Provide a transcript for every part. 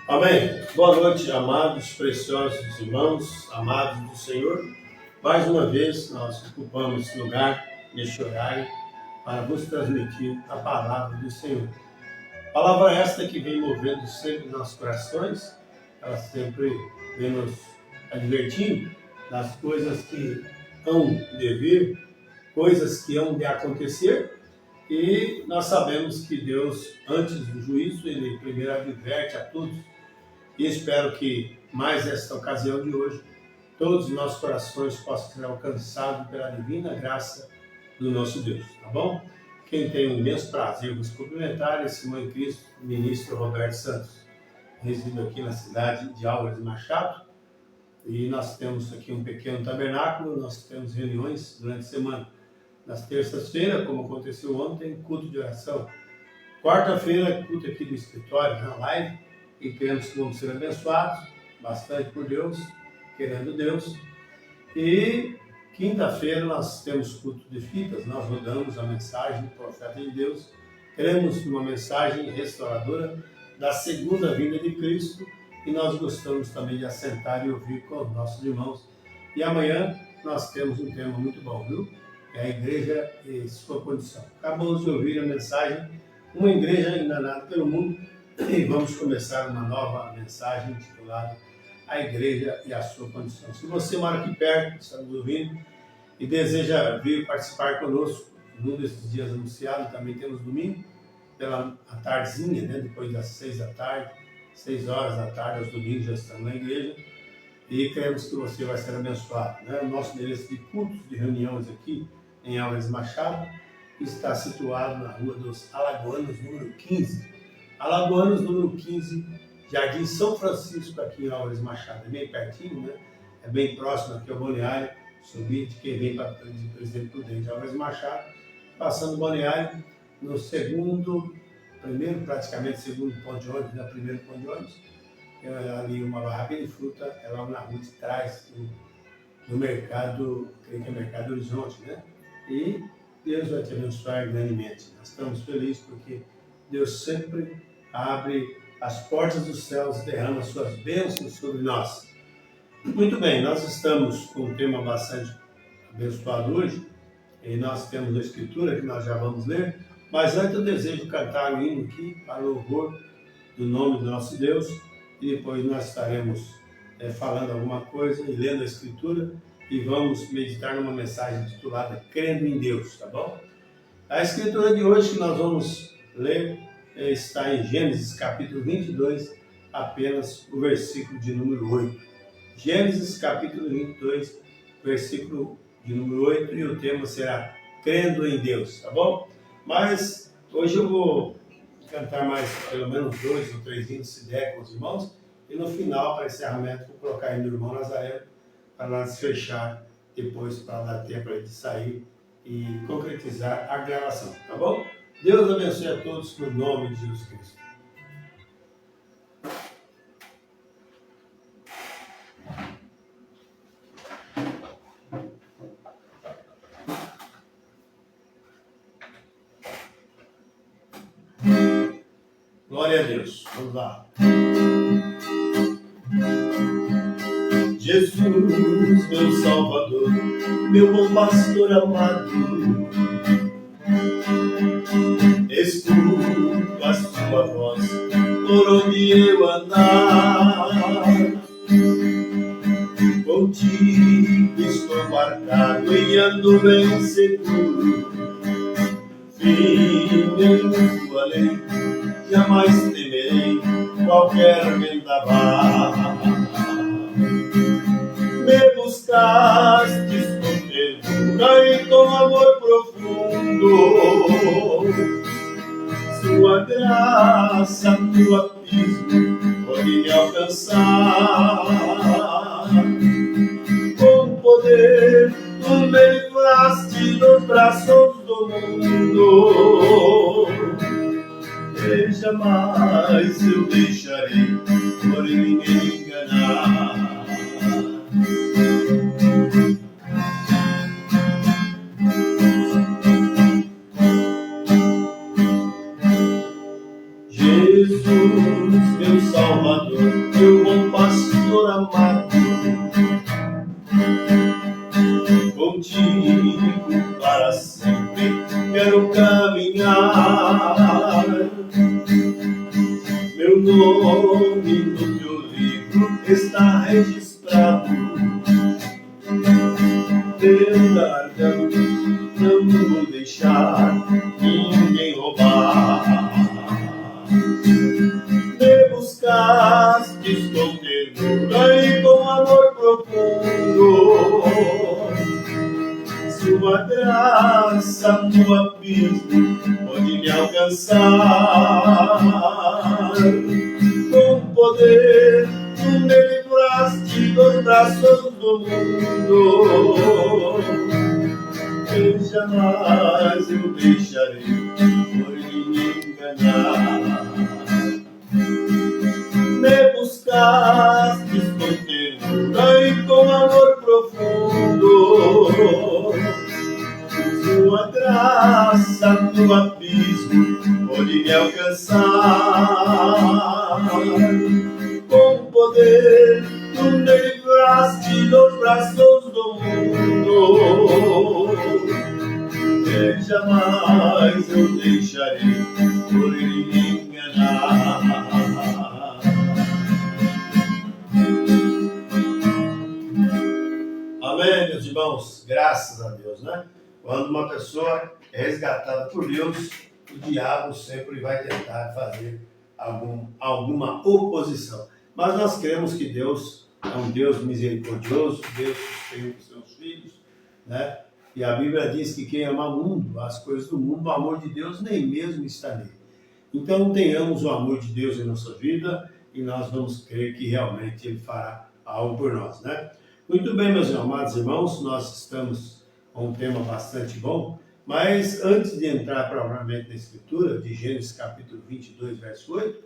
Amém. Boa noite, amados, preciosos irmãos, amados do Senhor. Mais uma vez, nós ocupamos esse lugar, neste horário, para vos transmitir a palavra do Senhor. Palavra esta que vem movendo sempre nossos corações, ela sempre vem nos advertindo das coisas que hão de vir, coisas que hão de acontecer, e nós sabemos que Deus, antes do juízo, Ele primeiro adverte a todos. E espero que, mais esta ocasião de hoje, todos os nossos corações possam ser alcançados pela divina graça do nosso Deus, tá bom? Quem tem o imenso prazer de vos cumprimentar é esse irmão em Cristo, ministro Roberto Santos. Resido aqui na cidade de Álvares Machado e nós temos aqui um pequeno tabernáculo, nós temos reuniões durante a semana. Nas terças-feiras, como aconteceu ontem, culto de oração. Quarta-feira, culto aqui do escritório, na live. E queremos que vamos ser abençoados, bastante por Deus, querendo Deus. E quinta-feira nós temos culto de fitas, nós rodamos a mensagem do profeta de Deus. Queremos uma mensagem restauradora da segunda vinda de Cristo e nós gostamos também de assentar e ouvir com os nossos irmãos. E amanhã nós temos um tema muito bom, viu? É a igreja e sua condição. Acabamos de ouvir a mensagem, uma igreja enganada pelo mundo. E vamos começar uma nova mensagem intitulada A Igreja e a Sua Condição. Se você mora aqui perto, está nos ouvindo e deseja vir participar conosco num desses dias anunciados, também temos domingo, pela tardezinha, né? Depois das 6 da tarde, 6 horas da tarde, aos domingos já estamos na igreja e queremos que você vai ser abençoado, né? O nosso endereço de cultos, de reuniões aqui em Álvares Machado está situado na Rua dos Alagoanos, número 15. Alagoanos, número 15, Jardim São Francisco, aqui em Álvares Machado. É bem pertinho, né? É bem próximo aqui ao Balneário, subir de quem vem para Presidente Prudente, Álvares Machado, passando o Balneário no praticamente segundo ponto de ônibus, né? Primeiro ponto de ônibus, é ali uma barraca de fruta, é logo na rua de trás do mercado, creio que é Mercado Horizonte, né? E Deus vai te abençoar grandemente. Nós estamos felizes porque Deus sempre abre as portas dos céus e derrama suas bênçãos sobre nós. Muito bem, nós estamos com um tema bastante abençoado hoje, e nós temos a escritura que nós já vamos ler, mas antes eu desejo cantar o hino aqui para o louvor do nome do nosso Deus, e depois nós estaremos falando alguma coisa e lendo a escritura, e vamos meditar numa mensagem titulada Crendo em Deus, tá bom? A escritura de hoje que nós vamos ler está em Gênesis capítulo 22, apenas o versículo de número 8. Gênesis capítulo 22, versículo de número 8, e o tema será Crendo em Deus, tá bom? Mas hoje eu vou cantar mais pelo menos 2 ou 3 hinos, se der, com os irmãos, e no final, para encerramento, vou colocar aí no irmão Nazareno, para nós fechar depois, para dar tempo para ele sair e concretizar a gravação, tá bom? Deus abençoe a todos no nome de Jesus Cristo. Glória a Deus. Vamos lá. Jesus, meu Salvador, meu bom pastor amado, escuto a sua voz por onde eu andar. Contigo estou marcado e ando bem seguro. Firme em tua lei, jamais temerei qualquer vendaval. Me buscaste com ternura e com amor profundo. Sua graça, tu abismo, pode me alcançar. Com poder, tu me livraste dos braços do mundo. E jamais eu deixarei por ele me enganar. Jesus, meu Salvador, meu bom pastor amado, contigo para sempre quero caminhar. Meu nome no teu livro está registrado, teu guardão não vou deixar ninguém roubar. Me buscaste com ternura e com amor profundo, sua graça no abismo pode me alcançar. Com poder tu me livraste dos braços do mundo, e jamais eu deixarei por me enganar. Me buscaste com ternura e com amor profundo, sua graça no abismo pode me alcançar. Com poder tu me livraste dos braços do mundo, e jamais eu deixarei por ele me enganar. Amém, meus irmãos? Graças a Deus, né? Quando uma pessoa é resgatada por Deus, o diabo sempre vai tentar fazer alguma oposição. Mas nós cremos que Deus é um Deus misericordioso, Deus que tem os seus filhos, né? E a Bíblia diz que quem ama o mundo, as coisas do mundo, o amor de Deus nem mesmo está nele. Então tenhamos o amor de Deus em nossa vida e nós vamos crer que realmente Ele fará algo por nós, né? Muito bem, meus amados irmãos, nós estamos com um tema bastante bom, mas antes de entrar propriamente na Escritura, de Gênesis capítulo 22, verso 8,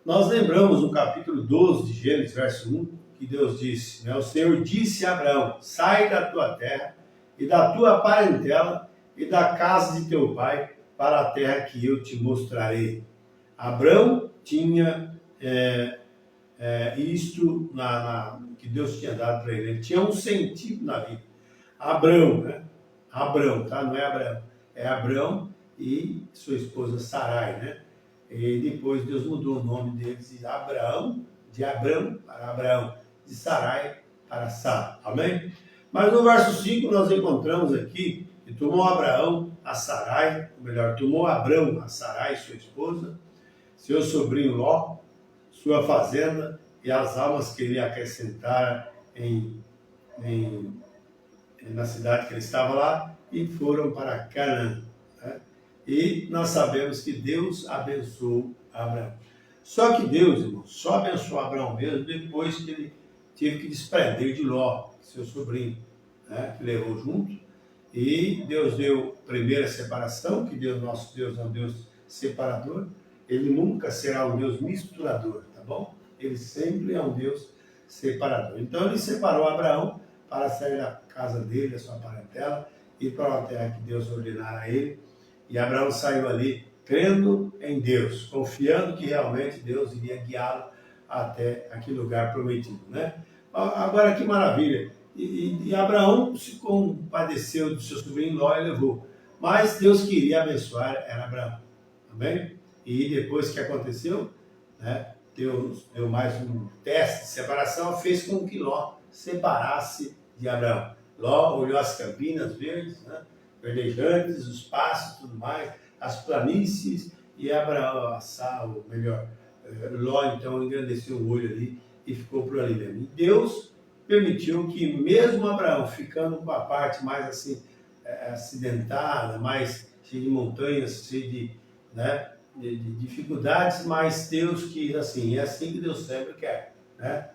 nós lembramos no capítulo 12 de Gênesis, verso 1, que Deus disse, né? O Senhor disse a Abraão, sai da tua terra e da tua parentela e da casa de teu pai para a terra que eu te mostrarei. Abraão tinha isto que Deus tinha dado para ele. Ele tinha um sentido na vida. Abrão, né? Abrão, tá? Não é Abraão. É Abrão e sua esposa Sarai, né? E depois Deus mudou o nome deles de Abraão, de Abrão para Abraão, de Sarai para Sara. Amém? Mas no verso 5 nós encontramos aqui que tomou Abraão a Sarai, ou melhor, tomou Abrão a Sarai, sua esposa, seu sobrinho Ló, sua fazenda e as almas que ele acrescentara na cidade que ele estava lá, e foram para Canaã. Né? E nós sabemos que Deus abençoou Abraão. Só que Deus, irmão, só abençoou Abraão mesmo depois que ele teve que desprender de Ló, seu sobrinho, né? Que levou junto. E Deus deu primeira separação, que Deus, nosso Deus é um Deus separador. Ele nunca será um Deus misturador, tá bom? Ele sempre é um Deus separador. Então ele separou Abraão para sair da casa dele, da sua parentela, e para uma terra que Deus ordenara a ele. E Abraão saiu ali crendo em Deus, confiando que realmente Deus iria guiá-lo até aquele lugar prometido, né? Agora que maravilha! E Abraão se compadeceu do seu sobrinho Ló e levou. Mas Deus queria abençoar era Abraão, amém? E depois que aconteceu, né, Deus deu mais um teste de separação, fez com que Ló separasse de Abraão. Ló olhou as campinas verdes, né, verdejantes, os pastos, tudo mais, as planícies, e Abraão, ou melhor, Ló então engrandeceu o olho ali e ficou por ali mesmo. E Deus permitiu que mesmo Abraão ficando com a parte mais assim acidentada, mais cheia de montanhas, cheia de, né, de dificuldades, mas Deus quis assim, é assim que Deus sempre quer, né?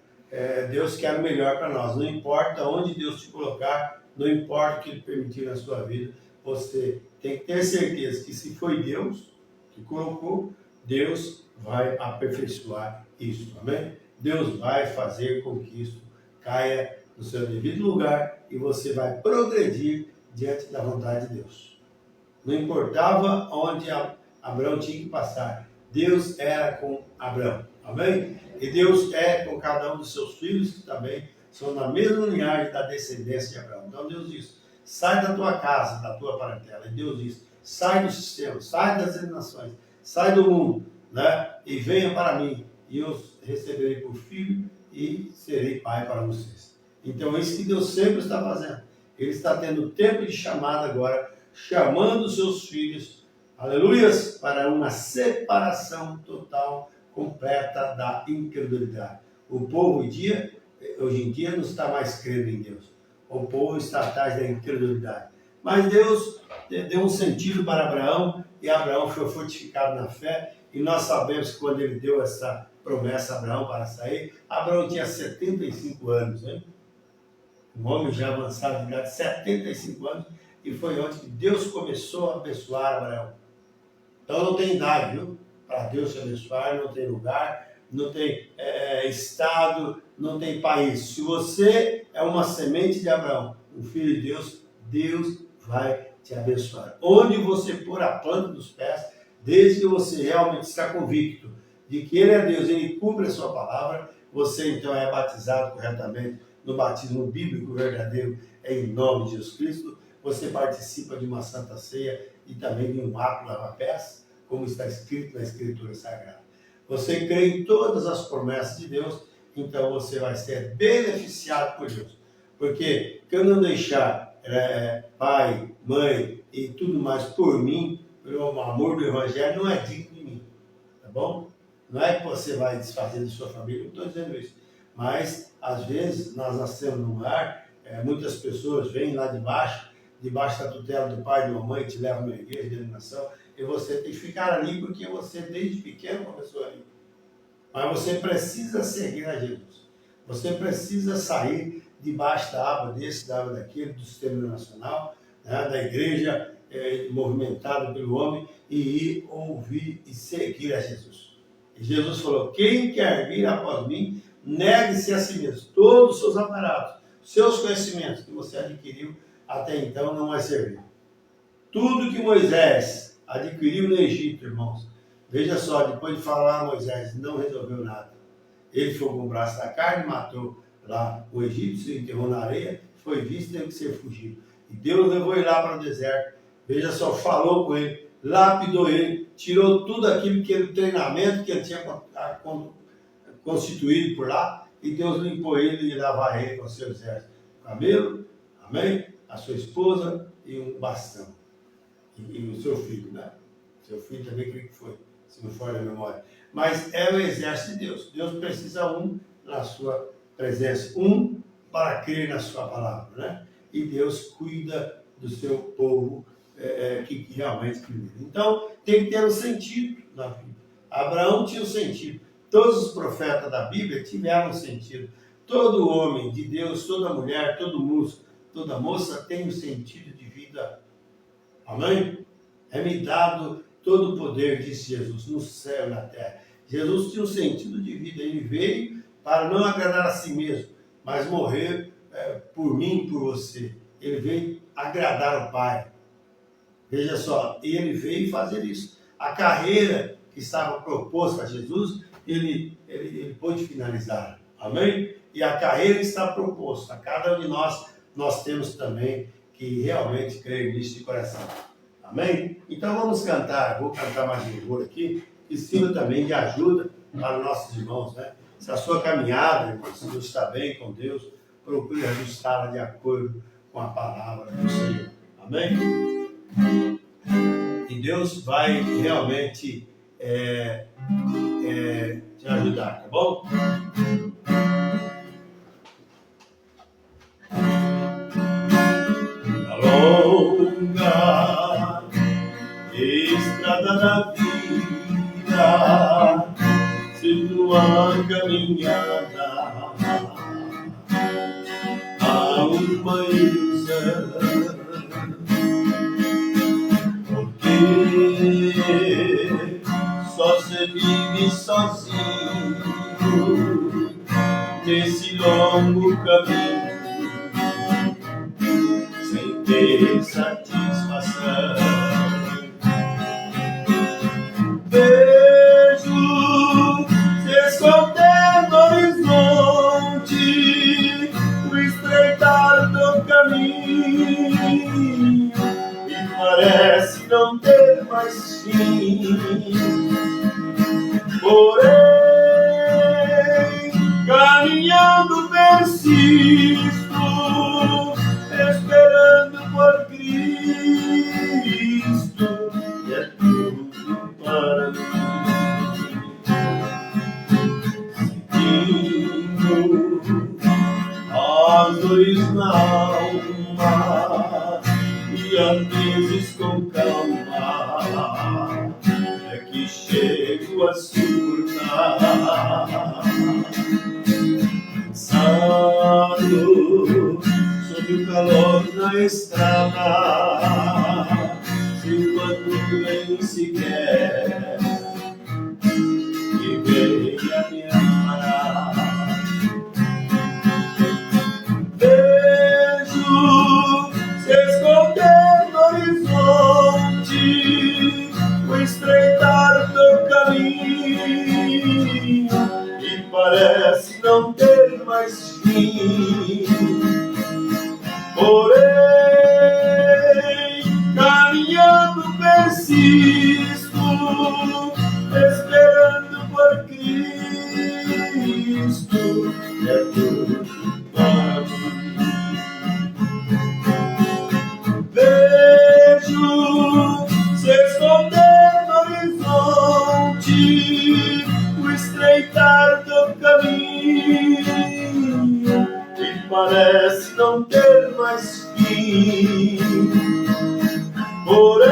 Deus quer o melhor para nós, não importa onde Deus te colocar, não importa o que Ele permitir na sua vida, você tem que ter certeza que se foi Deus que colocou, Deus vai aperfeiçoar isso, amém? Deus vai fazer com que isso caia no seu devido lugar e você vai progredir diante da vontade de Deus. Não importava onde Abraão tinha que passar, Deus era com Abraão. Amém? E Deus é com cada um dos seus filhos, que também são na mesma linhagem da descendência de Abraão. Então Deus diz, sai da tua casa, da tua parentela. E Deus diz, sai do sistema, sai das nações, sai do mundo, né? E venha para mim, e eu receberei por filho e serei pai para vocês. Então é isso que Deus sempre está fazendo. Ele está tendo tempo de chamada agora, chamando os seus filhos, aleluias, para uma separação total, completa da incredulidade. O povo hoje em dia não está mais crendo em Deus. O povo está atrás da incredulidade. Mas Deus deu um sentido para Abraão, e Abraão foi fortificado na fé, e nós sabemos que quando ele deu essa promessa a Abraão para sair, Abraão tinha 75 anos, né? Um homem já avançado de idade, 75 anos, e foi onde Deus começou a abençoar Abraão. Então não tem idade, viu? Para Deus te abençoar, não tem lugar, não tem estado, não tem país. Se você é uma semente de Abraão, um filho de Deus, Deus vai te abençoar. Onde você pôr a planta dos pés, desde que você realmente está convicto de que Ele é Deus, Ele cumpre a sua palavra, você então é batizado corretamente no batismo bíblico verdadeiro, em nome de Jesus Cristo. Você participa de uma santa ceia e também de um ato lava-pés, como está escrito na Escritura Sagrada. Você crê em todas as promessas de Deus, então você vai ser beneficiado por Deus. Porque eu não deixar pai, mãe e tudo mais por mim, pelo amor do Evangelho, não é digno de mim. Tá bom? Não é que você vai desfazer de sua família, não estou dizendo isso. Mas, às vezes, nós nascemos num lar, muitas pessoas vêm lá debaixo da tutela do pai e da mãe, te levam na igreja de animação, e você tem que ficar ali porque você, desde pequeno, começou ali. Mas você precisa seguir a Jesus. Você precisa sair debaixo da aba desse, da aba daquele, do sistema nacional, né, da igreja movimentada pelo homem, e ir ouvir e seguir a Jesus. E Jesus falou, quem quer vir após mim, negue-se a si mesmo. Todos os seus aparatos, seus conhecimentos que você adquiriu até então não vai servir. Tudo que Moisés adquiriu no Egito, irmãos, veja só, depois de falar a Moisés, não resolveu nada. Ele foi com o braço da carne, matou lá o egípcio, enterrou na areia, foi visto e teve que ser fugido. E Deus levou ele lá para o deserto. Veja só, falou com ele, lapidou ele, tirou tudo aquilo que ele, treinamento que ele tinha constituído por lá, e Deus limpou ele e lavar ele com o seu exército. Camelo, amém? A sua esposa e um bastão. E o seu filho, né? Seu filho também creio que foi, se não for na memória. Mas é o exército de Deus. Deus precisa na sua presença, para crer na sua palavra, né? E Deus cuida do seu povo que realmente crê. Então, tem que ter um sentido na vida. Abraão tinha um sentido. Todos os profetas da Bíblia tiveram um sentido. Todo homem de Deus, toda mulher, todo moço, toda moça tem um sentido de vida. Amém? É-me dado todo o poder, disse Jesus, no céu e na terra. Jesus tinha um sentido de vida. Ele veio para não agradar a si mesmo, mas morrer por mim e por você. Ele veio agradar o Pai. Veja só, ele veio fazer isso. A carreira que estava proposta a Jesus, ele pôde finalizar. Amém? E a carreira que está proposta a cada um de nós temos também que realmente crer nisso de coração. Amém? Então vamos cantar, vou cantar mais um louvor aqui, que sirva também de ajuda para os nossos irmãos, né? Se a sua caminhada, irmão, se não está bem com Deus, procure ajustá-la de acordo com a palavra do Senhor. Amém? E Deus vai realmente te ajudar, tá bom? Na longa estrada da vida, se tua caminhada há uma ilusão, porque só se vive sozinho nesse longo caminho, sem ter satisfação. mais fim. Porém, caminhando persisto, esperando por Cristo, e é tudo para mim. Seguindo nós dois na alma, e às vezes com calma é que chego a surtar, cansado sob o calor da estrada, sem quando nem sequer que venha me amparar. Vejo se esconder no horizonte o estreitar do caminho, e parece não ter mais fim. Porém, caminhando persisto, esperando por Cristo, é tudo para mim. Vejo se esconder no horizonte o estreitar do caminho, e parece não ter mais fim. Porém,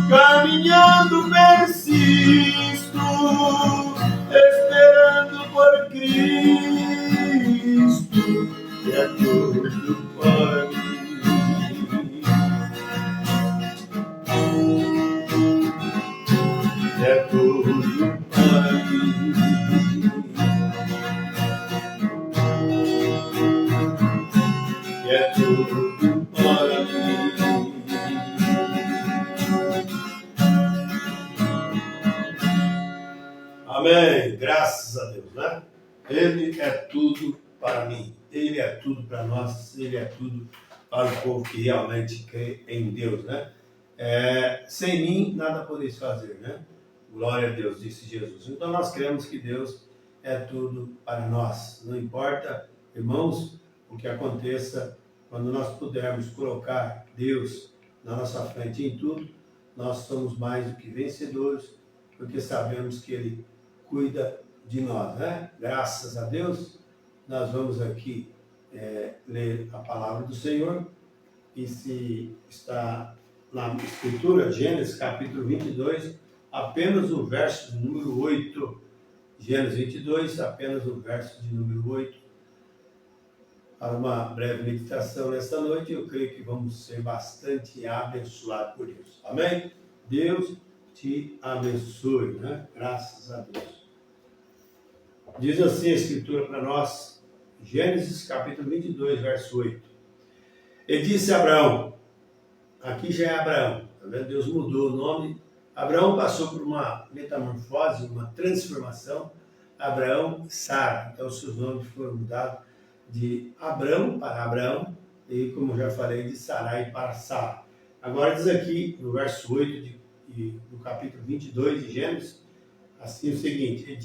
caminhando persisto, esperando por Cristo, e é tudo para mim. É tudo para mim. É tudo para mim. Amém. Graças a Deus, né? Ele é tudo para mim. Ele é tudo para nós. Ele é tudo para o povo que realmente crê em Deus, né? Sem mim, nada podeis fazer, né? Glória a Deus, disse Jesus. Então nós cremos que Deus é tudo para nós. Não importa, irmãos, o que aconteça, quando nós pudermos colocar Deus na nossa frente em tudo, nós somos mais do que vencedores, porque sabemos que Ele cuida de nós, né? Graças a Deus, nós vamos aqui ler a palavra do Senhor, e se está na Escritura, Gênesis capítulo 22, apenas o verso de número 8, Gênesis 22, apenas o verso de número 8, para uma breve meditação nesta noite. Eu creio que vamos ser bastante abençoados por Deus. Amém? Deus te abençoe, né? Graças a Deus. Diz assim a Escritura para nós, Gênesis capítulo 22, verso 8. E disse a Abraão, aqui já é Abraão, tá vendo? Deus mudou o nome. Abraão passou por uma metamorfose, uma transformação. Abraão e Sara. Então, seus nomes foram mudados de Abrão para Abraão e, como já falei, de Sarai para Sara. Agora diz aqui, no verso 8 do capítulo 22 de Gênesis, assim o seguinte: E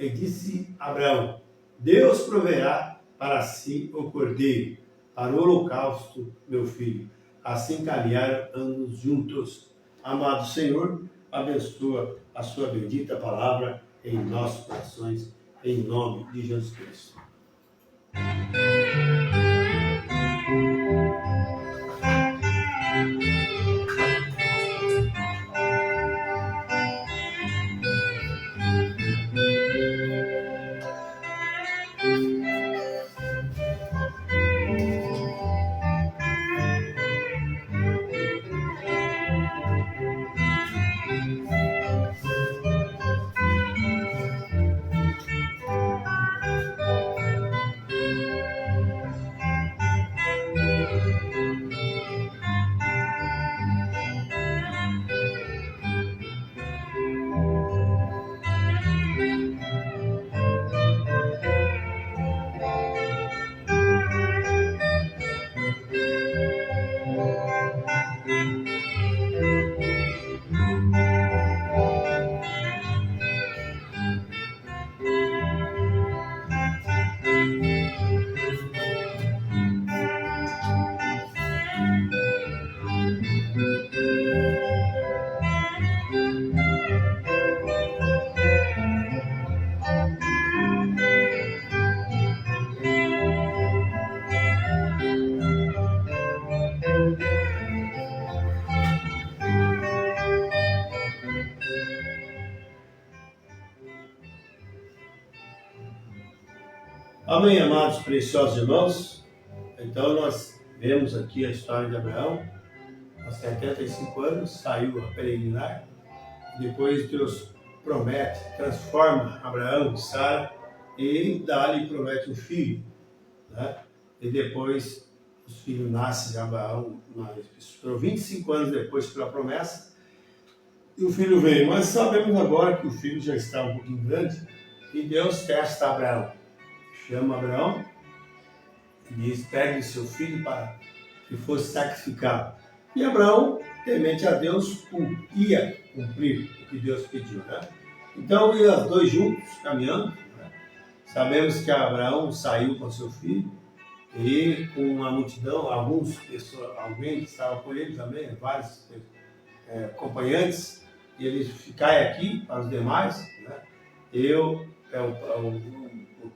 disse Abraão, Deus proverá para si o cordeiro, para o holocausto, meu filho. Assim caminharam ambos juntos. Amado Senhor, abençoa a sua bendita palavra em nossos corações, em nome de Jesus Cristo. Amém, amados preciosos irmãos. Então nós vemos aqui a história de Abraão. Aos 75 anos saiu a peregrinar. Depois Deus promete, transforma Abraão e Sara e dá-lhe promete um filho, né? E depois os filhos nascem de Abraão, por 25 anos depois pela promessa, e o filho veio. Mas sabemos agora que o filho já está um pouquinho grande e Deus testa Abraão. Chama Abraão e diz: pegue seu filho para que fosse sacrificado. E Abraão, temente a Deus, ia cumprir o que Deus pediu, né? Então, iam os dois juntos, caminhando, né? Sabemos que Abraão saiu com seu filho e com uma multidão, alguém que estava com ele também, vários acompanhantes, e ele ficai aqui para os demais, né?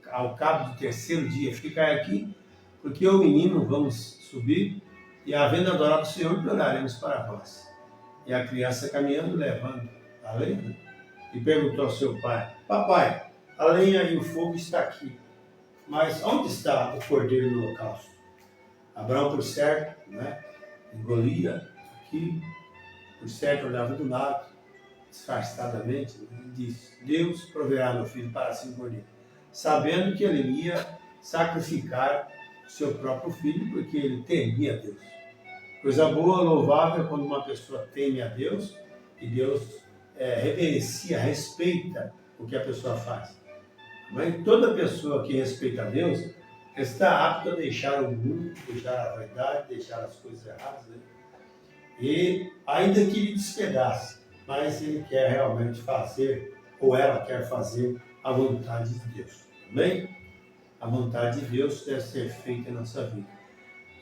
Ao cabo do terceiro dia, ficai aqui, porque eu e o menino vamos subir e, havendo adorado o Senhor, oraremos para vós. E a criança caminhando, levando a lenha, né? E perguntou ao seu pai: papai, a lenha e o fogo está aqui, mas onde está o cordeiro no holocausto? Abraão, por certo, né, engolia aqui, por certo, olhava do lado, disfarçadamente, e disse: Deus proverá meu filho para si um cordeiro, sabendo que ele ia sacrificar seu próprio filho, porque ele temia a Deus. Coisa boa, louvável, quando uma pessoa teme a Deus e Deus reverencia, respeita o que a pessoa faz. Mas toda pessoa que respeita a Deus está apta a deixar o mundo, deixar a vaidade, deixar as coisas erradas, né? E ainda que lhe despedace, mas ele quer realmente fazer, ou ela quer fazer, a vontade de Deus. Amém? A vontade de Deus deve ser feita em nossa vida.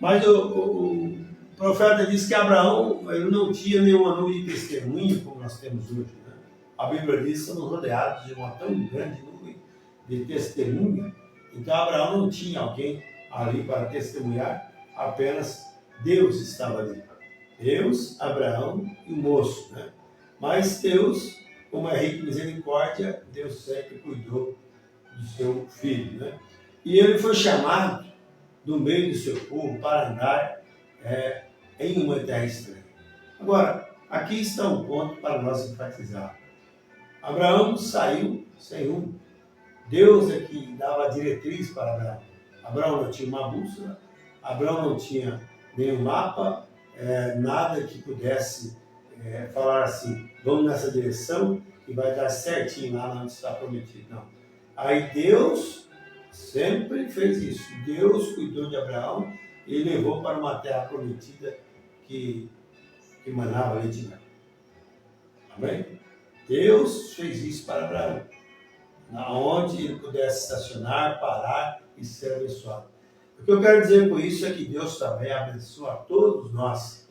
Mas o profeta diz que Abraão ele não tinha nenhuma nuvem de testemunho como nós temos hoje, né? A Bíblia diz que somos rodeados de uma tão grande nuvem de testemunha. Então Abraão não tinha alguém ali para testemunhar, apenas Deus estava ali. Deus, Abraão e o moço, né? Mas Deus, como é rico em misericórdia, Deus sempre cuidou do seu filho, né? E ele foi chamado do meio do seu povo para andar em uma terra estranha. Agora, aqui está um ponto para nós enfatizar. Abraão saiu sem rumo. Deus é que dava a diretriz para Abraão. Abraão não tinha uma bússola, Abraão não tinha nenhum mapa, nada que pudesse falar assim: vamos nessa direção e vai dar certinho lá onde está prometido. Não. Aí Deus sempre fez isso. Deus cuidou de Abraão e levou para uma terra prometida que manava leite e mel. Amém? Deus fez isso para Abraão, onde ele pudesse estacionar, parar e ser abençoado. O que eu quero dizer com isso é que Deus também abençoa a todos nós.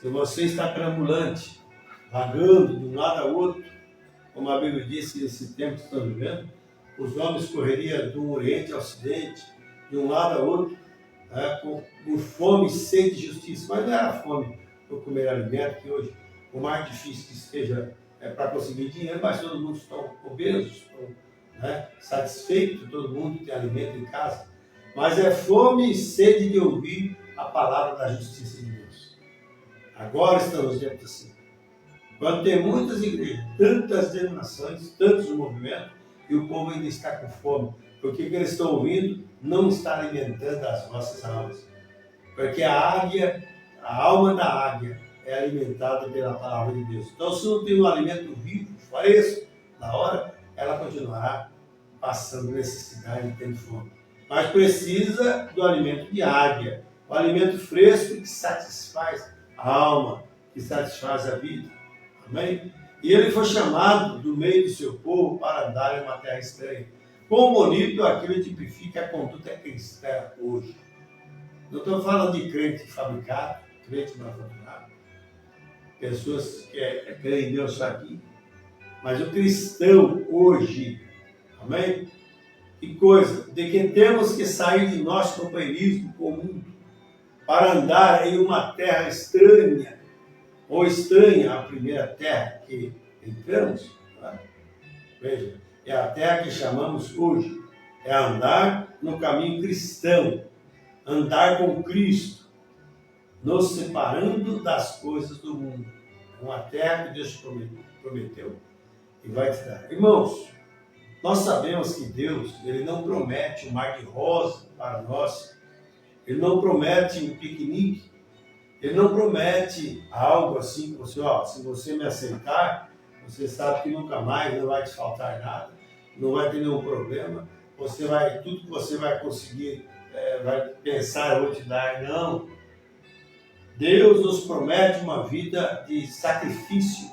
Se você está perambulante, vagando de um lado ao outro, como a Bíblia diz que nesse tempo que estamos vivendo, os homens correriam do Oriente ao Ocidente, de um lado ao outro, com fome e sede de justiça. Mas não era fome por comer alimento, que hoje, por mais difícil que esteja para conseguir dinheiro, mas todo mundo está obeso, estão satisfeito, todo mundo tem alimento em casa. Mas é fome e sede de ouvir a palavra da justiça de Deus. Agora estamos dentro assim. Quando tem muitas igrejas, tantas denominações, tantos movimentos, e o povo ainda está com fome, porque o que eles estão ouvindo não está alimentando as nossas almas. Porque a alma da águia é alimentada pela palavra de Deus. Então, se não tem um alimento vivo, fresco, na hora, ela continuará passando necessidade e tendo fome. Mas precisa do alimento de águia, o alimento fresco que satisfaz a alma, que satisfaz a vida. Amém? E ele foi chamado do meio do seu povo para andar em uma terra estranha. Como bonito aquilo tipifica a conduta cristã hoje. Não estou falando de crente fabricado, crente manufacturado, pessoas que creem em Deus só aqui, mas o cristão hoje, amém? Que coisa, de que temos que sair de nosso companheirismo comum para andar em uma terra estranha, ou estranha à primeira terra que entramos, né? Veja, é a terra que chamamos hoje É andar no caminho cristão, andar com Cristo, nos separando das coisas do mundo. Uma terra que Deus prometeu e vai te dar. Irmãos, nós sabemos que Deus, Ele não promete um mar de rosa para nós, Ele não promete um piquenique, Ele não promete algo assim, você, ó, se você me aceitar, você sabe que nunca mais não vai te faltar nada, não vai ter nenhum problema, você vai, tudo que você vai conseguir, vai pensar, eu vou te dar. Não. Deus nos promete uma vida de sacrifício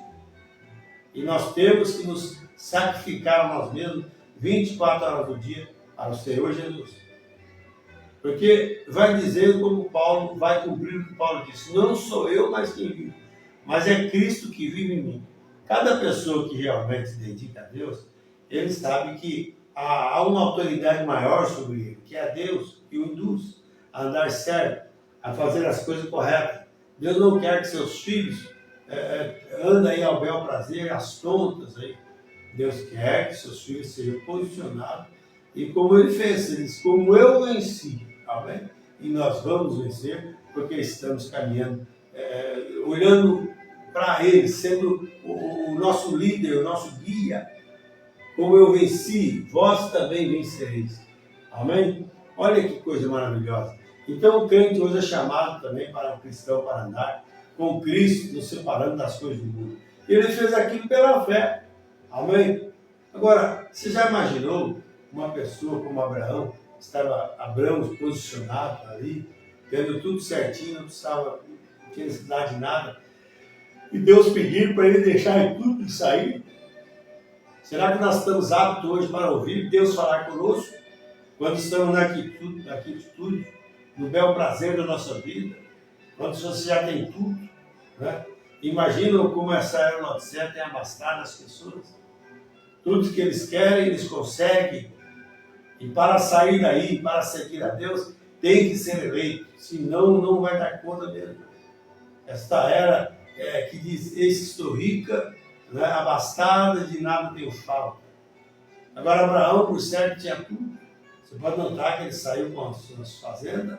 e nós temos que nos sacrificar a nós mesmos 24 horas do dia para o Senhor Jesus. Porque vai dizer como Paulo, vai cumprir o que Paulo disse, não sou eu mais quem vive, mas é Cristo que vive em mim. Cada pessoa que realmente se dedica a Deus, ele sabe que há uma autoridade maior sobre ele, que é Deus, que o induz a andar certo, a fazer as coisas corretas. Deus não quer que seus filhos andem aí ao bel prazer, às tontas aí. Deus quer que seus filhos sejam posicionados. E como ele fez, ele disse, como eu venci, amém? E nós vamos vencer, porque estamos caminhando, olhando para ele, sendo o nosso líder, o nosso guia. Como eu venci, vós também vencereis. Amém? Olha que coisa maravilhosa. Então o crente hoje é chamado também para o cristão para andar com Cristo, nos separando das coisas do mundo. E ele fez aquilo pela fé. Amém? Agora, você já imaginou uma pessoa como Abraão, estava Abraão posicionado ali, tendo tudo certinho, não tinha necessidade de nada, e Deus pedir para ele deixar tudo e sair? Será que nós estamos aptos hoje para ouvir Deus falar conosco? Quando estamos na atitude, no bel prazer da nossa vida, quando você já tem tudo, né? Imagina como essa aeronautice tem abastado as pessoas. Tudo que eles querem, eles conseguem. E para sair daí, para seguir a Deus, tem que ser eleito. Senão, não vai dar conta mesmo. Esta era que diz, eis que estou rica, né, abastada, de nada tenho falta. Agora, Abraão, por certo, tinha tudo. Você pode notar que ele saiu com as suas fazendas,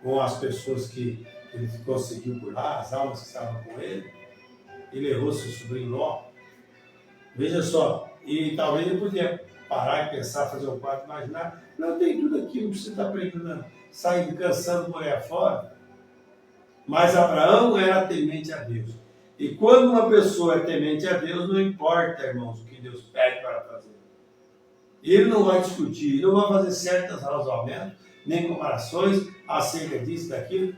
com as pessoas que ele conseguiu por lá, as almas que estavam com ele. Ele levou seu sobrinho Ló. Veja só, e talvez ele podia parar e pensar, fazer um quadro, imaginar, não tem tudo aquilo que você está aprendendo, saindo, cansando por aí afora. Mas Abraão era temente a Deus. E quando uma pessoa é temente a Deus, não importa, irmãos, o que Deus pede para fazer. Ele não vai discutir, ele não vai fazer certos razoamentos, nem comparações acerca disso, daquilo,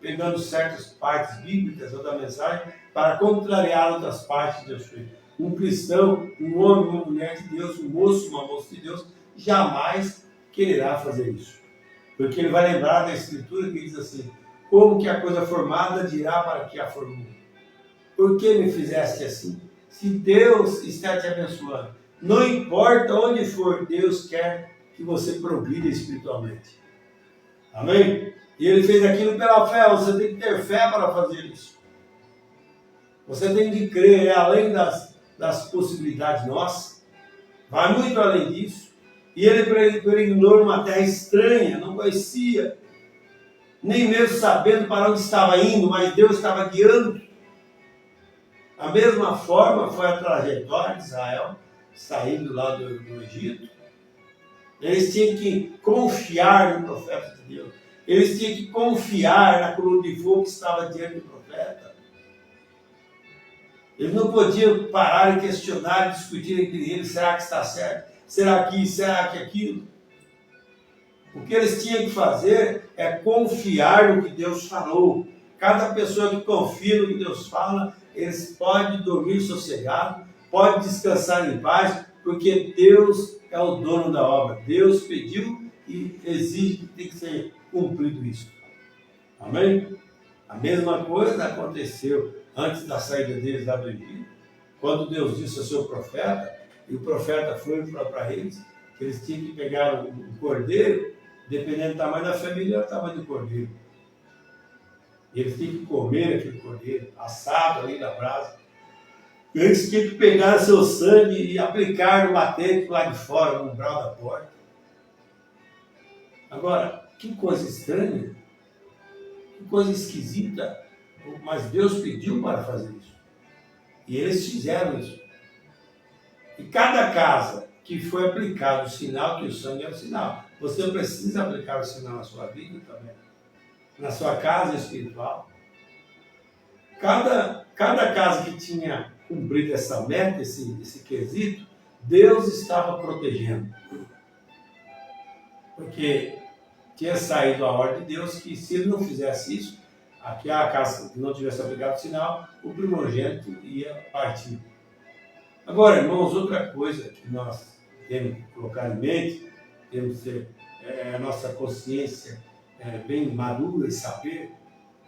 pegando certas partes bíblicas ou da mensagem para contrariar outras partes de Deus. Um cristão, um homem, uma mulher de Deus, um moço, uma moça de Deus, jamais quererá fazer isso. Porque ele vai lembrar da Escritura que diz assim, como que a coisa formada dirá para que a formou? Por que me fizeste assim? Se Deus está te abençoando, não importa onde for, Deus quer que você progrida espiritualmente. Amém? E ele fez aquilo pela fé, você tem que ter fé para fazer isso. Você tem que crer, além das possibilidades nossas, vai muito além disso. E ele peregrinou numa terra estranha, não conhecia, nem mesmo sabendo para onde estava indo, mas Deus estava guiando. Da mesma forma foi a trajetória de Israel, saindo lá do Egito. Eles tinham que confiar no profeta de Deus. Eles tinham que confiar na coluna de fogo que estava diante do profeta. Eles não podiam parar e questionar, discutir entre eles, será que está certo? Será que isso? Será que aquilo? O que eles tinham que fazer é confiar no que Deus falou. Cada pessoa que confia no que Deus fala, eles podem dormir sossegado, podem descansar em paz, porque Deus é o dono da obra. Deus pediu e exige que tem que ser cumprido isso. Amém? A mesma coisa aconteceu antes da saída deles lá do Egito, quando Deus disse ao seu profeta, e o profeta foi para eles, que eles tinham que pegar um cordeiro, dependendo do tamanho da família, era o tamanho do cordeiro. E eles tinham que comer aquele cordeiro, assado ali na brasa. Eles tinham que pegar seu sangue e aplicar no batente lá de fora, no umbral da porta. Agora, que coisa estranha, que coisa esquisita, mas Deus pediu para fazer isso. E eles fizeram isso. E cada casa que foi aplicado o sinal, que o sangue é o sinal, você precisa aplicar o sinal na sua vida também, na sua casa espiritual. Cada casa que tinha cumprido essa meta, esse quesito, Deus estava protegendo. Porque tinha saído a ordem de Deus que se ele não fizesse isso, aquela casa que não tivesse aplicado o sinal, o primogênito ia partir. Agora, irmãos, outra coisa que nós temos que colocar em mente, temos que ter a nossa consciência bem madura e saber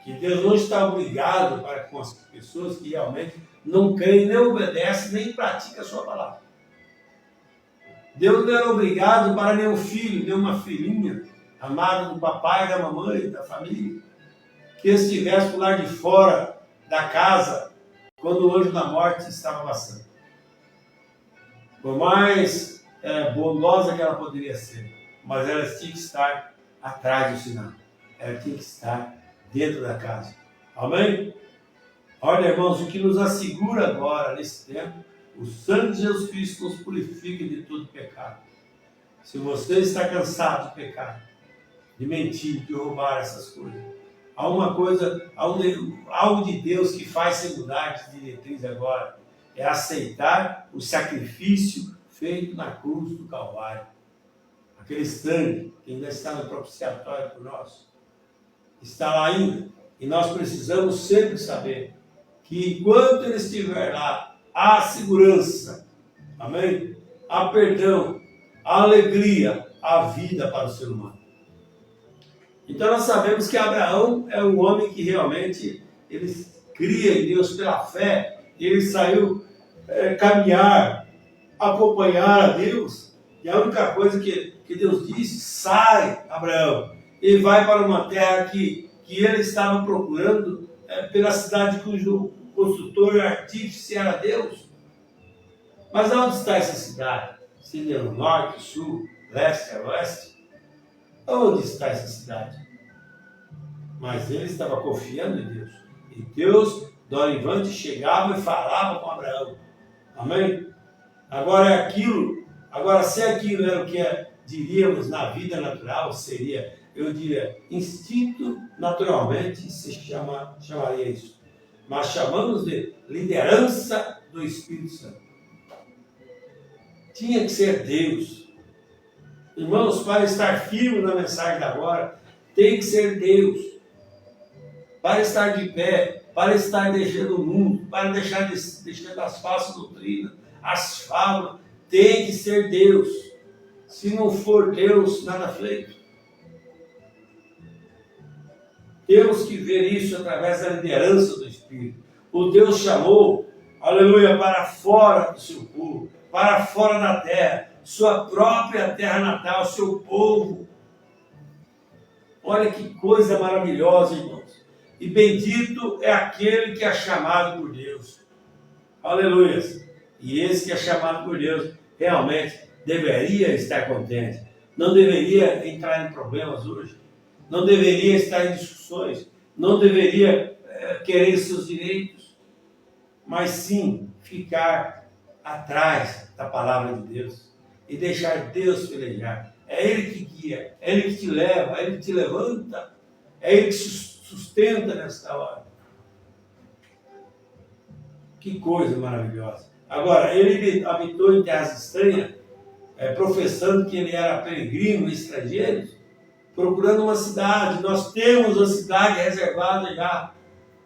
que Deus não está obrigado para com as pessoas que realmente não creem, nem obedecem, nem praticam a sua palavra. Deus não era obrigado para nenhum filho, nenhuma filhinha, amado do papai, da mamãe, da família, que estivesse do lado de fora da casa quando o anjo da morte estava passando. Por mais bondosa que ela poderia ser, mas ela tinha que estar atrás do sinal. Ela tinha que estar dentro da casa. Amém? Olha, irmãos, o que nos assegura agora, nesse tempo, o sangue de Jesus Cristo nos purifica de todo pecado. Se você está cansado de pecar, de mentir, de roubar essas coisas, há uma coisa, algo de Deus que faz você mudar de diretriz agora, é aceitar o sacrifício feito na cruz do Calvário. Aquele sangue que ainda está no propiciatório por nós. Está lá ainda. E nós precisamos sempre saber que enquanto ele estiver lá, há segurança, amém? Há perdão, há alegria, há vida para o ser humano. Então nós sabemos que Abraão é um homem que realmente ele cria em Deus pela fé. Ele saiu caminhar, acompanhar a Deus. E a única coisa que Deus disse, sai, Abraão, e vai para uma terra que ele estava procurando pela cidade cujo construtor e artífice era Deus. Mas onde está essa cidade? Se é no norte, sul, leste, oeste? Onde está essa cidade? Mas ele estava confiando em Deus. E Deus, doravante, chegava e falava com Abraão. Amém? Agora se aquilo era o que diríamos na vida natural, seria, eu diria, instinto naturalmente se chamaria isso. Mas chamamos de liderança do Espírito Santo. Tinha que ser Deus. Irmãos, para estar firme na mensagem da agora, tem que ser Deus. Para estar de pé, para estar deixando o mundo, para deixando as falsas doutrinas, as fábulas, tem que ser Deus. Se não for Deus, nada feito. Temos que ver isso através da liderança do Espírito. O Deus chamou, aleluia, para fora do seu povo, para fora da terra, sua própria terra natal, seu povo. Olha que coisa maravilhosa, irmãos. E bendito é aquele que é chamado por Deus. Aleluia. E esse que é chamado por Deus realmente deveria estar contente. Não deveria entrar em problemas hoje. Não deveria estar em discussões. Não deveria querer seus direitos. Mas sim ficar atrás da palavra de Deus. E deixar Deus pelejar. É Ele que guia. É Ele que te leva. É Ele que te levanta. É Ele que sustenta nesta hora. Que coisa maravilhosa. Agora, ele habitou em terras estranhas, professando que ele era peregrino, estrangeiro, procurando uma cidade. Nós temos uma cidade reservada já,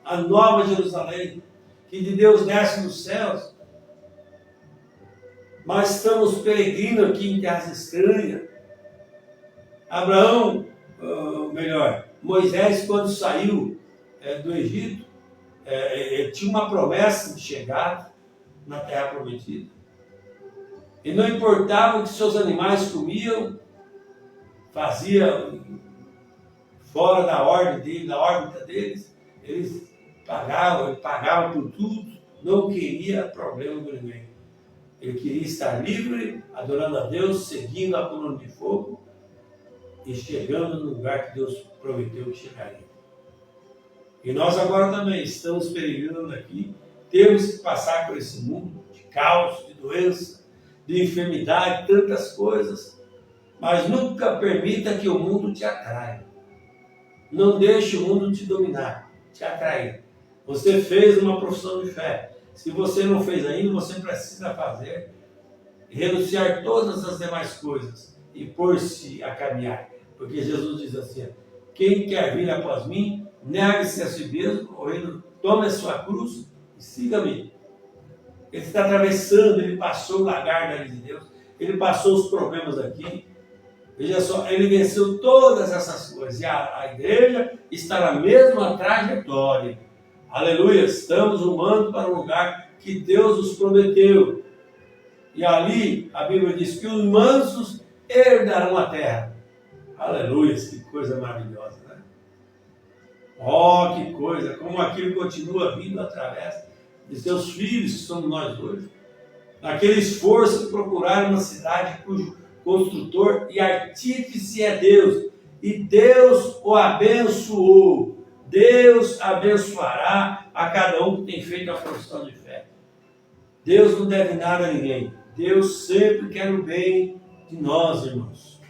a Nova Jerusalém, que de Deus desce nos céus. Mas estamos peregrinos aqui em terras estranhas. Abraão, Moisés, quando saiu do Egito, ele tinha uma promessa de chegada na terra prometida. E não importava o que seus animais comiam, fazia fora da ordem dele, da órbita deles, ele pagava por tudo, não queria problema com ninguém. Ele queria estar livre, adorando a Deus, seguindo a coluna de fogo, e chegando no lugar que Deus prometeu que chegaria. E nós agora também estamos peregrinando aqui, temos que passar por esse mundo de caos, de doença, de enfermidade, tantas coisas, mas nunca permita que o mundo te atraia. Não deixe o mundo te dominar, te atrair. Você fez uma profissão de fé. Se você não fez ainda, você precisa fazer, renunciar todas as demais coisas e pôr-se a caminhar. Porque Jesus diz assim, quem quer vir após mim, negue-se a si mesmo, tome a sua cruz e siga-me. Ele está atravessando, ele passou o lagar da lei de Deus, ele passou os problemas aqui. Veja só, ele venceu todas essas coisas. E a igreja está na mesma trajetória. Aleluia, estamos rumando para o lugar que Deus nos prometeu. E ali a Bíblia diz que os mansos herdarão a terra. Aleluia, que coisa maravilhosa, né? Oh, que coisa, como aquilo continua vindo através de seus filhos, que somos nós hoje. Naquele esforço de procurar uma cidade cujo construtor e artífice é Deus. E Deus o abençoou. Deus abençoará a cada um que tem feito a profissão de fé. Deus não deve nada a ninguém. Deus sempre quer o bem de nós, irmãos.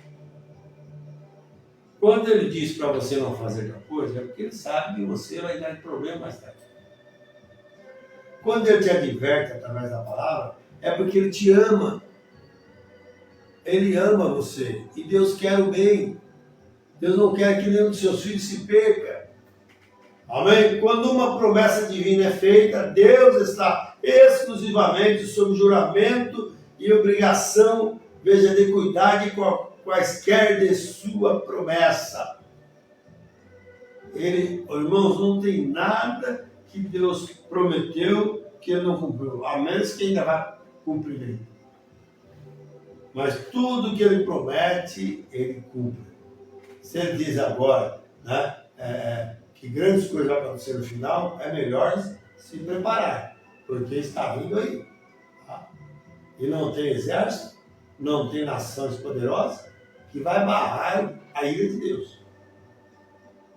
Quando Ele diz para você não fazer tal coisa, é porque Ele sabe que você vai dar problema mais tarde. Quando Ele te adverte através da palavra, é porque Ele te ama. Ele ama você. E Deus quer o bem. Deus não quer que nenhum de seus filhos se perca. Amém? Quando uma promessa divina é feita, Deus está exclusivamente sob juramento e obrigação, veja, de cuidar de quaisquer de sua promessa. Irmãos, não tem nada que Deus prometeu que Ele não cumpriu, a menos que ainda vá cumprir ainda. Mas tudo que Ele promete, Ele cumpre. Se Ele diz agora, né, que grandes coisas vão acontecer no final, é melhor se preparar, porque está vindo aí. Tá? E não tem exército, não tem nações poderosas que vai barrar a ira de Deus.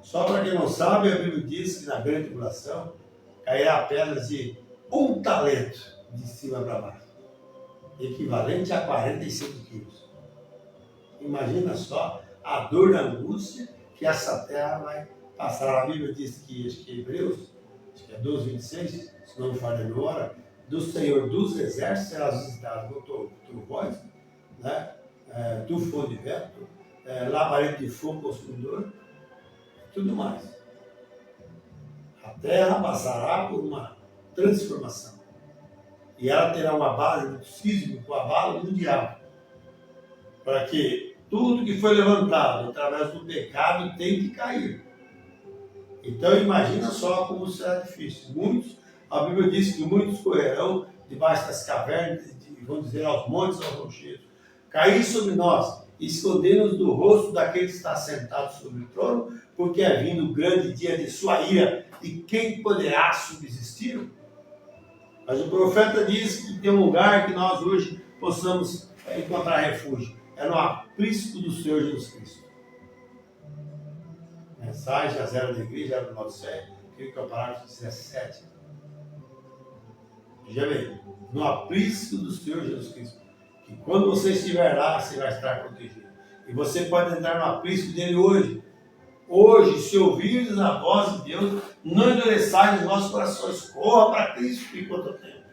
Só para quem não sabe, a Bíblia diz que na grande tribulação cairá pedras de 1 talento de cima para baixo, equivalente a 45 quilos. Imagina só a dor da angústia que essa terra vai passar. A Bíblia diz que, acho que Hebreus, acho que é 12, 26, se não me falha a memória, do Senhor dos Exércitos será visitado com trovões, né? Tufão de vento, labareda de fogo consumidor, tudo mais. A terra passará por uma transformação. E ela terá uma base muito sísmica, a bala mundial. Para que tudo que foi levantado através do pecado tem que cair. Então imagina só como será difícil. A Bíblia diz que muitos correrão debaixo das cavernas, vamos dizer, aos montes, aos rochedos. Cair sobre nós, esconder-nos do rosto daquele que está sentado sobre o trono, porque é vindo o grande dia de sua ira, e quem poderá subsistir? Mas o profeta diz que tem um lugar que nós hoje possamos encontrar refúgio. É no aprisco do Senhor Jesus Cristo. Mensagem a zero da igreja, era do nosso sério, que é o parágrafo 17. Veja bem, no aprisco do Senhor Jesus Cristo. Que quando você estiver lá, você vai estar protegido. E você pode entrar no aprisco dele hoje. Hoje, se ouvires a voz de Deus, não endureçais os nossos corações. Corra para Cristo enquanto eu tenho.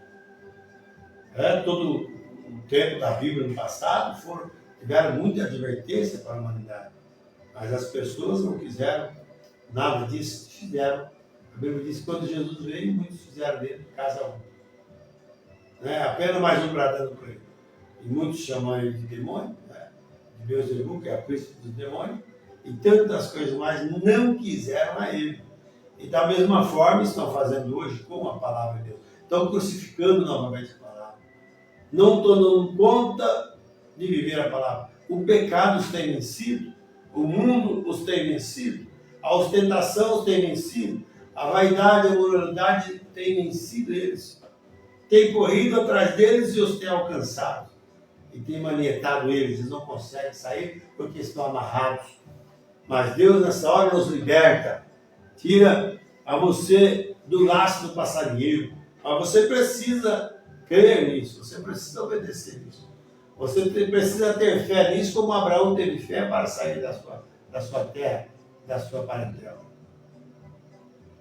Todo o tempo da Bíblia no passado tiveram muita advertência para a humanidade. Mas as pessoas não quiseram nada disso, fizeram. A Bíblia diz que quando Jesus veio, muitos fizeram dele casa um. Apenas mais um bradando por ele. E muitos chamam ele de demônio, de Beelzebul, que é a príncipe dos demônios, e tantas coisas mais não quiseram a ele. E da mesma forma estão fazendo hoje com a palavra de Deus. Estão crucificando novamente a palavra. Não estão dando conta de viver a palavra. O pecado os tem vencido, o mundo os tem vencido, a ostentação os tem vencido, a vaidade, a moralidade tem vencido eles. Tem corrido atrás deles e os tem alcançado. e tem manietado eles não conseguem sair porque estão amarrados. Mas Deus nessa hora nos liberta, tira a você do laço do passarinheiro. Mas você precisa crer nisso, você precisa obedecer nisso. Você precisa ter fé nisso, como Abraão teve fé para sair da sua terra, da sua parentela.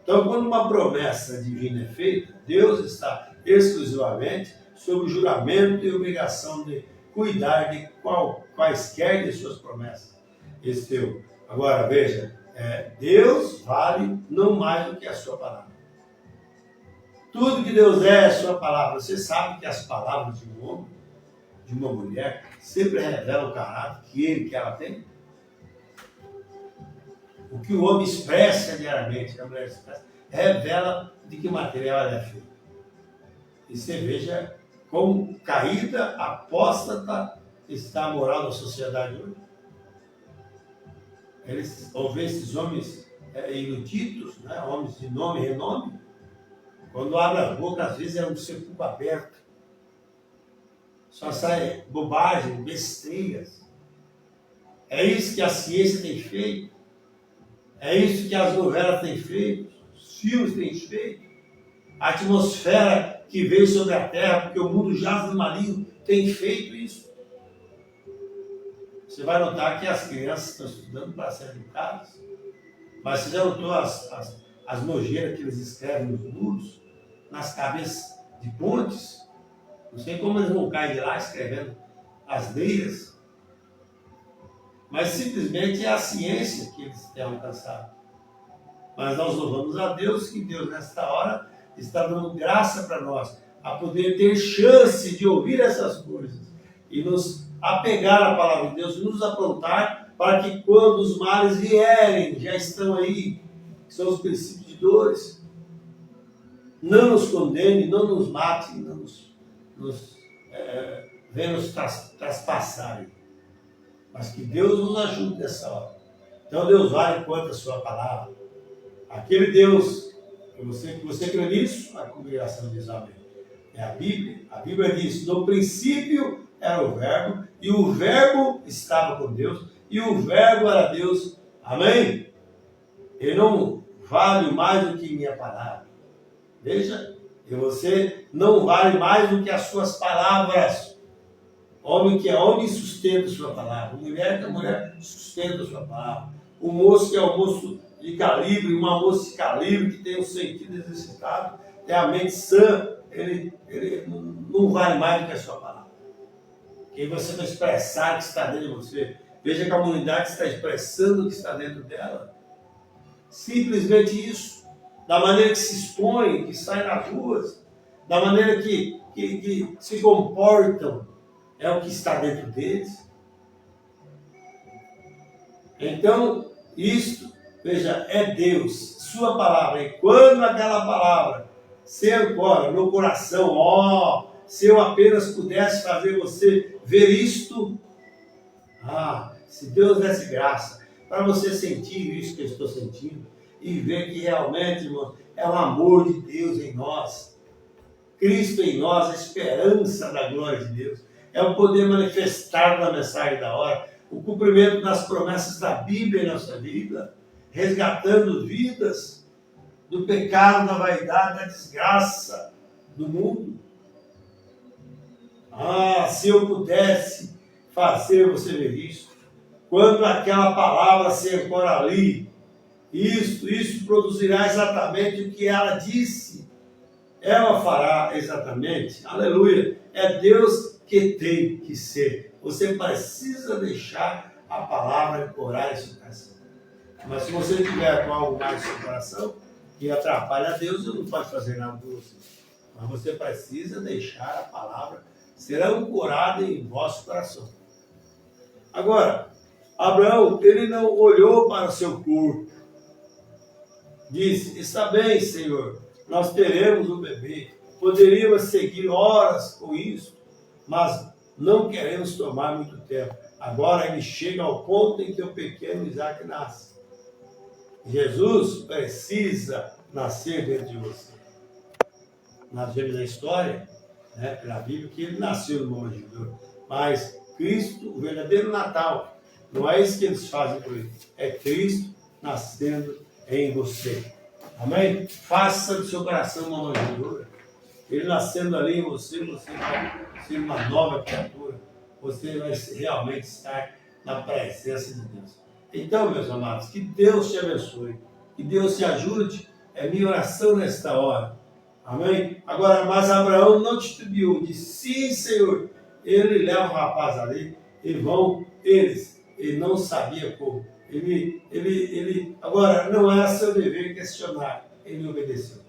Então, quando uma promessa divina é feita, Deus está exclusivamente sob o juramento e obrigação de cuidar de quaisquer de suas promessas. Agora, veja, Deus vale não mais do que a sua palavra. Tudo que Deus é a sua palavra. Você sabe que as palavras de um homem, de uma mulher, sempre revelam o caráter que ela tem. O que o homem expressa diariamente, que a mulher expressa, revela de que material ela é feita. E você veja como caída, apóstata está a moral da sociedade hoje. Ou ver esses homens eruditos, né? Homens de nome e renome, quando abre a boca, às vezes é um sepulcro aberto. Só sai bobagem, besteiras. É isso que a ciência tem feito. É isso que as novelas têm feito, os filmes têm feito. A atmosfera que veio sobre a Terra, porque o mundo jaz no maligno, tem feito isso. Você vai notar que as crianças estão estudando para serem educadas, mas você já notou as nojeiras que eles escrevem nos muros, nas cabeças de pontes? Não sei como eles não caem de lá escrevendo asneiras, mas simplesmente é a ciência que eles têm alcançado. Mas nós louvamos a Deus, que Deus nesta hora está dando graça para nós, a poder ter chance de ouvir essas coisas e nos apegar à palavra de Deus e nos aprontar para que quando os males vierem, já estão aí, que são os princípios de dores, não nos condene, não nos mate, não venha nos traspassar. Mas que Deus nos ajude nessa hora. Então Deus vale quanto a sua palavra. Aquele Deus, que você crê nisso, a congregação diz amém. É a Bíblia. A Bíblia diz, no princípio era o Verbo, e o Verbo estava com Deus, e o Verbo era Deus. Amém? Ele não vale mais do que minha palavra. Veja, e você não vale mais do que as suas palavras. Homem que é homem sustenta a sua palavra. Mulher que é mulher sustenta a sua palavra. O moço que é o moço de calibre, uma moça de calibre que tem um sentido exercitado, tem a mente sã, ele não vale mais do que a sua palavra. Que você vai expressar o que está dentro de você. Veja que a humanidade está expressando o que está dentro dela. Simplesmente isso. Da maneira que se expõe, que sai nas ruas, da maneira que se comportam, é o que está dentro deles. Então, isto, veja, é Deus, sua palavra. E quando aquela palavra se ancora no coração, se eu apenas pudesse fazer você ver isto, se Deus desse graça para você sentir isso que eu estou sentindo e ver que realmente, irmão, é o amor de Deus em nós, Cristo em nós, a esperança da glória de Deus, é o poder manifestado na mensagem da hora, o cumprimento das promessas da Bíblia em nossa vida, resgatando vidas do pecado, da vaidade, da desgraça do mundo. Se eu pudesse fazer você ver isso, quando aquela palavra se ancora ali, isso produzirá exatamente o que ela disse. Ela fará exatamente, aleluia, é Deus que tem que ser. Você precisa deixar a palavra ancorar em seu coração. Mas se você tiver com algo mais no seu coração, que atrapalha a Deus, Deus não pode fazer nada por você. Mas você precisa deixar a palavra ser ancorada em vosso coração. Agora, Abraão, ele não olhou para o seu corpo. Disse, está bem, Senhor, nós teremos um bebê. Poderíamos seguir horas com isso, mas não queremos tomar muito tempo. Agora ele chega ao ponto em que o pequeno Isaac nasce. Jesus precisa nascer dentro de você. Nós vemos na história, pela Bíblia, que ele nasceu no manjedouro. Mas Cristo, o verdadeiro Natal, não é isso que eles fazem por ele. É Cristo nascendo em você. Amém? Faça do seu coração uma manjedoura. Ele nascendo ali em você, você vai ser uma nova criatura. Você vai realmente estar na presença de Deus. Então, meus amados, que Deus te abençoe. Que Deus te ajude. É minha oração nesta hora. Amém? Agora, mas Abraão não titubeou. Disse, sim, Senhor. Ele leva o rapaz ali e vão eles. Ele não sabia como. Agora, não é seu dever questionar. Ele obedeceu.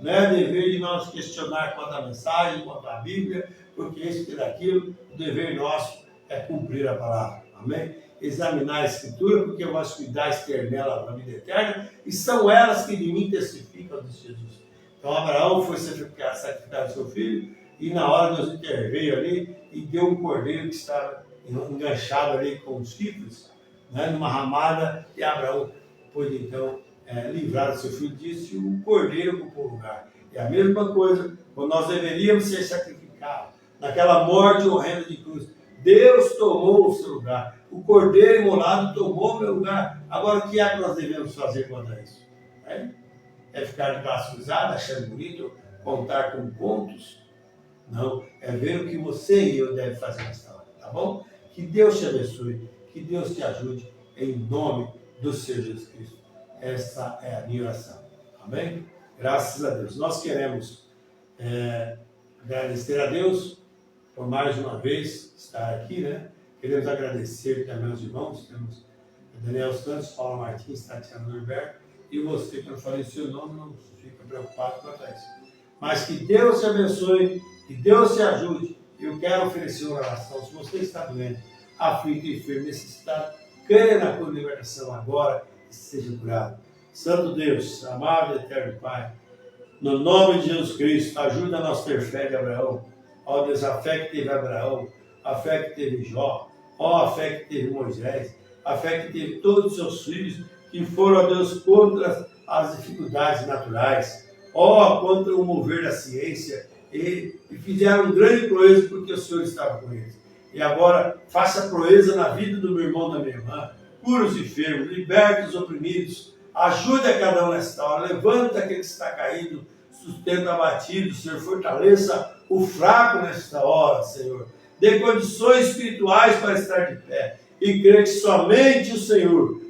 Não é dever de nós questionar quanto à mensagem, quanto à Bíblia, porque isso e daquilo. O dever nosso é cumprir a palavra. Amém? Examinar a Escritura, porque vós cuidais ter nela a vida eterna, e são elas que de mim testificam, disse Jesus. Então Abraão foi sacrificar o seu filho, e na hora Deus interveio ali e deu um cordeiro que estava enganchado ali com os chifres, né, numa ramada, e Abraão pôde então livrar o seu filho disso, e o cordeiro ocupou o lugar. E a mesma coisa, quando nós deveríamos ser sacrificados, naquela morte horrenda de cruz, Deus tomou o seu lugar. O cordeiro imolado tomou o meu lugar. Agora, o que é que nós devemos fazer quanto a isso? É ficar de braço cruzado, achando bonito, contar com pontos? Não, é ver o que você e eu devemos fazer nesta hora, tá bom? Que Deus te abençoe, que Deus te ajude, em nome do Senhor Jesus Cristo. Essa é a minha oração. Amém? Graças a Deus. Nós queremos agradecer a Deus por mais uma vez estar aqui, né? Queremos agradecer também aos irmãos. Temos Daniel Santos, Paulo Martins, Tatiana Norberto, e você, que eu não falei o seu nome, não fica preocupado quanto a isso. Mas que Deus te abençoe, que Deus te ajude. Eu quero oferecer uma oração. Se você está doente, aflito e enfermo, necessitado, creia na tua libertação agora e seja curado. Santo Deus, amado e eterno Pai, no nome de Jesus Cristo, ajuda a nós ter fé de Abraão. Ó Deus, a fé que teve Abraão, a fé que teve Jó, ó a fé que teve Moisés, a fé que teve todos os seus filhos que foram, ó Deus, contra as dificuldades naturais, ó, contra o mover da ciência, e fizeram um grande proeza porque o Senhor estava com eles. E agora, faça proeza na vida do meu irmão e da minha irmã, cura os enfermos, liberte os oprimidos, ajude a cada um nesta hora, levanta aquele que está caído, sustenta abatido, Senhor, fortaleça o fraco nesta hora, Senhor. Dê condições espirituais para estar de pé e crer que somente o Senhor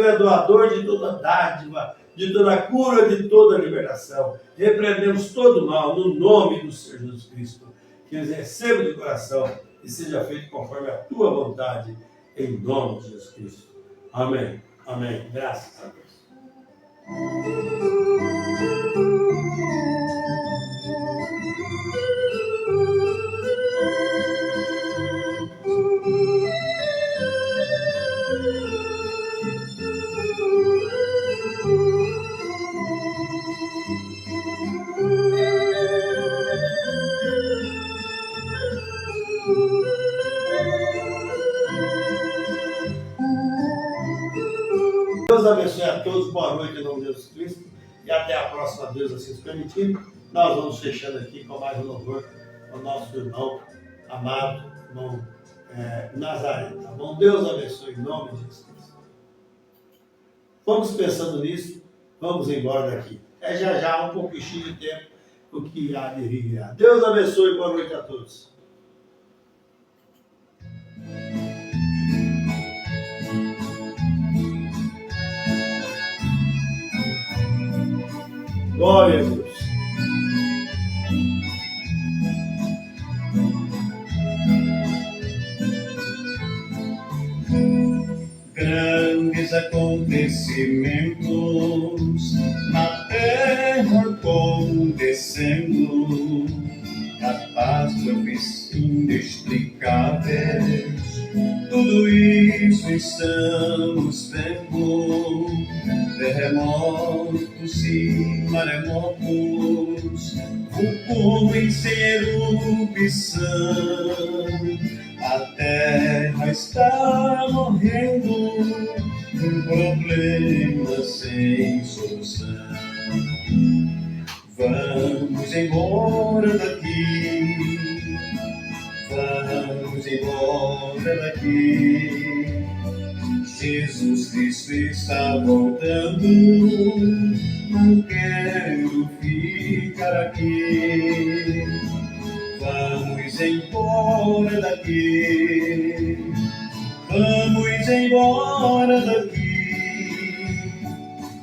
é doador de toda dádiva, de toda cura, de toda libertação. Repreendemos todo mal no nome do Senhor Jesus Cristo. Que eles recebam de coração e seja feito conforme a tua vontade, em nome de Jesus Cristo. Amém. Amém. Graças a Deus. Deus abençoe a todos, boa noite em nome de Jesus Cristo e até a próxima, Deus assim nos permitindo. Nós vamos fechando aqui com mais um louvor ao nosso irmão amado, irmão Nazaré, tá bom? Deus abençoe em nome de Jesus Cristo. Vamos pensando nisso, vamos embora daqui. Já um pouquinho de tempo, o que há de vir. Deus abençoe, boa noite a todos. Glória a Deus. Grandes acontecimentos na terra acontecendo, catástrofes inexplicáveis, tudo isso estamos vendo. Terremotos e maremotos, vulcões em erupção, a terra está morrendo, um problema sem solução. Vamos embora daqui, embora daqui. Jesus Cristo está voltando, não quero ficar aqui. Vamos embora daqui, vamos embora daqui.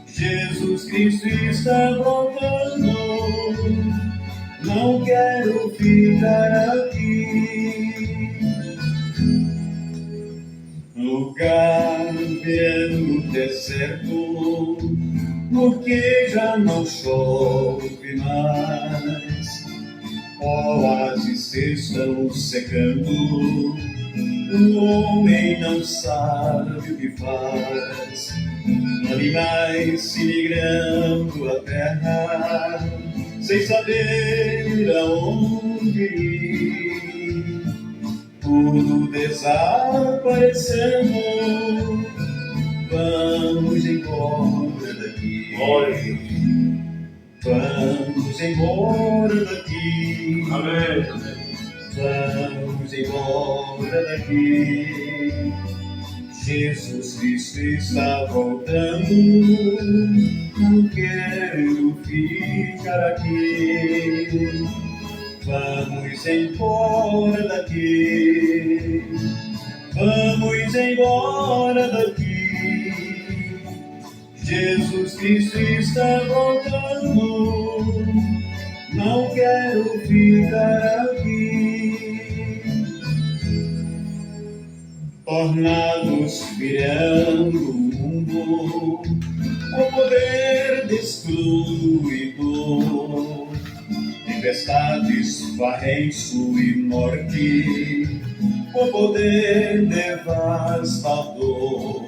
Jesus Cristo está voltando, não quero ficar aqui. Lugar virando deserto, porque já não chove mais. Oásis estão secando, o homem não sabe o que faz. Animais se migrando a terra, sem saber aonde ir. Tudo desaparecendo, vamos embora daqui. Vamos embora daqui. Amém. Vamos embora daqui. Jesus Cristo está voltando, não quero ficar aqui. Vamos embora daqui, vamos embora daqui. Jesus Cristo está voltando, não quero ficar aqui. Tornados virando o mundo, o poder destruidor. Tempestades, farreio e morte, o poder devastador.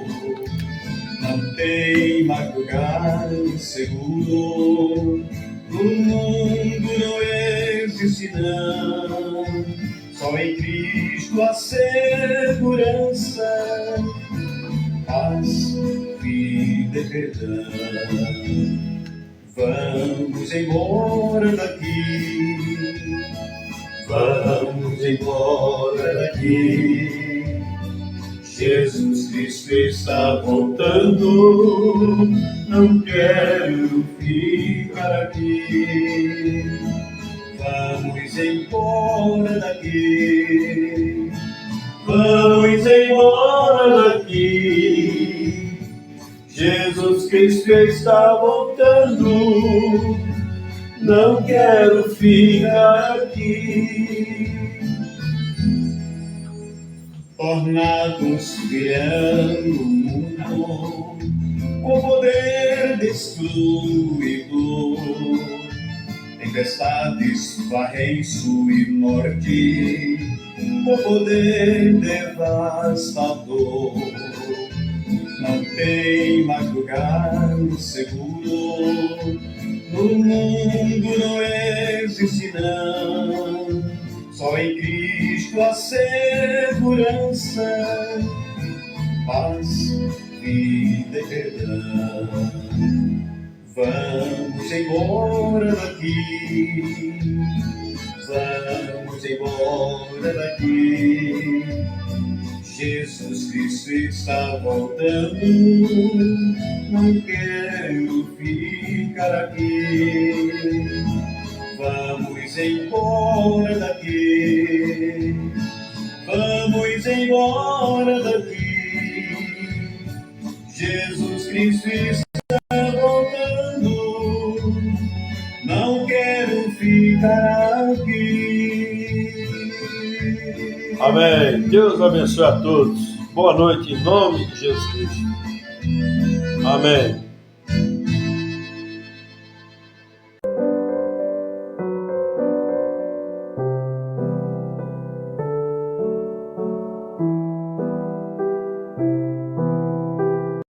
Não tem mais lugar seguro, no mundo não existe não. Só em Cristo a segurança, paz, vida e perdão. Vamos embora daqui, vamos embora daqui. Jesus Cristo está voltando, não quero ficar aqui. Vamos embora daqui, vamos embora daqui. Jesus Cristo está voltando, não quero ficar aqui. Tornados virando o mundo, com poder destruidor. Tempestades, farreio e morte, com poder devastador. Não tem mais lugar seguro, no mundo não existe não. Só em Cristo a segurança, paz, vida e perdão. Vamos embora daqui, vamos embora daqui. Jesus Cristo está voltando, não quero ficar aqui. Vamos embora daqui, vamos embora daqui. Jesus Cristo está voltando, não quero ficar aqui. Amém. Deus abençoe a todos. Boa noite em nome de Jesus Cristo. Amém.